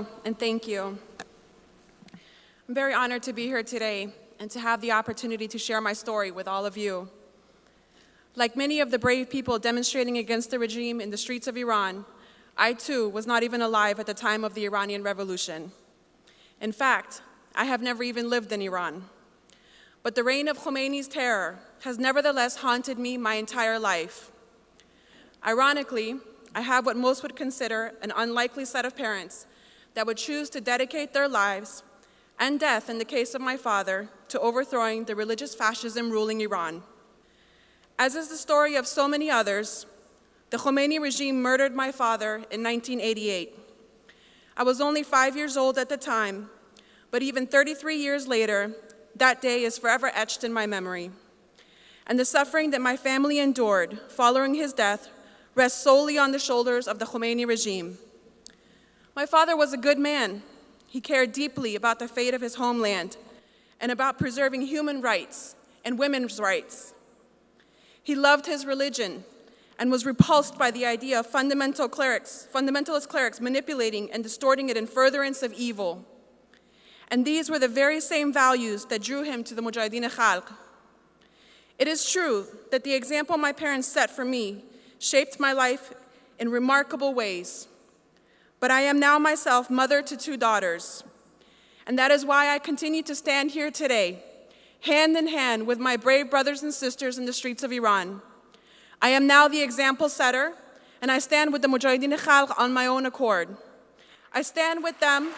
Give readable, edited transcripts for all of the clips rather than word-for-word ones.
Hello, and thank you. I'm very honored to be here today and to have the opportunity to share my story with all of you. Like many of the brave people demonstrating against the regime in the streets of Iran, I too was not even alive at the time of the Iranian Revolution. In fact, I have never even lived in Iran. But the reign of Khomeini's terror has nevertheless haunted me my entire life. Ironically, I have what most would consider an unlikely set of parents that would choose to dedicate their lives and death, in the case of my father, to overthrowing the religious fascism ruling Iran. As is the story of so many others, the Khomeini regime murdered my father in 1988. I was only 5 years old at the time, but even 33 years later, that day is forever etched in my memory. And the suffering that my family endured following his death rests solely on the shoulders of the Khomeini regime. My father was a good man. He cared deeply about the fate of his homeland and about preserving human rights and women's rights. He loved his religion and was repulsed by the idea of fundamentalist clerics manipulating and distorting it in furtherance of evil. And these were the very same values that drew him to the Mujahideen Khalq. It is true that the example my parents set for me shaped my life in remarkable ways. But I am now myself mother to 2 daughters. And that is why I continue to stand here today, hand in hand with my brave brothers and sisters in the streets of Iran. I am now the example setter, and I stand with the Mujahideen Khalq on my own accord. I stand with them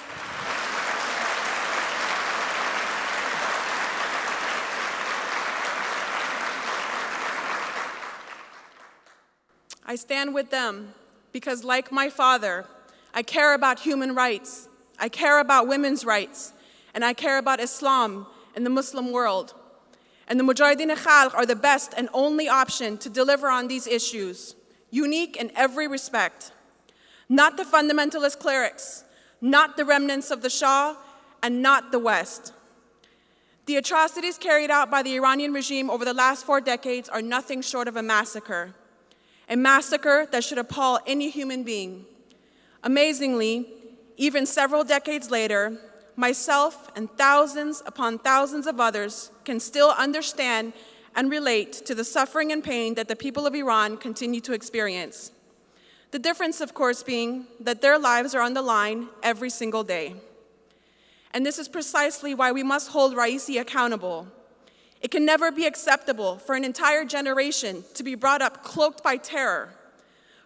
because, like my father, I care about human rights, I care about women's rights, and I care about Islam and the Muslim world. And the Mujahideen Khalq are the best and only option to deliver on these issues, unique in every respect. Not the fundamentalist clerics, not the remnants of the Shah, and not the West. The atrocities carried out by the Iranian regime over the last 4 decades are nothing short of a massacre that should appall any human being. Amazingly, even several decades later, myself and thousands upon thousands of others can still understand and relate to the suffering and pain that the people of Iran continue to experience. The difference, of course, being that their lives are on the line every single day. And this is precisely why we must hold Ra'isi accountable. It can never be acceptable for an entire generation to be brought up cloaked by terror.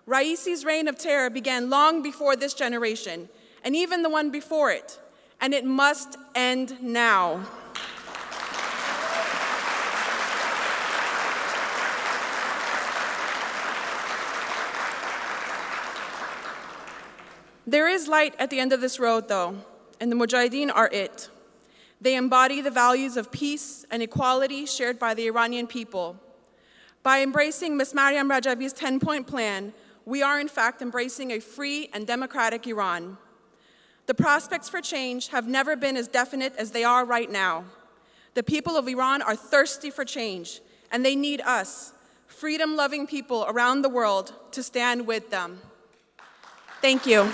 Ra'isi's reign of terror began long before this generation, and even the one before it, and it must end now. There is light at the end of this road, though, and the Mujahideen are it. They embody the values of peace and equality shared by the Iranian people. By embracing Ms. Maryam Rajavi's 10-point plan, we are in fact embracing a free and democratic Iran. The prospects for change have never been as definite as they are right now. The people of Iran are thirsty for change, and they need us, freedom-loving people around the world, to stand with them. Thank you.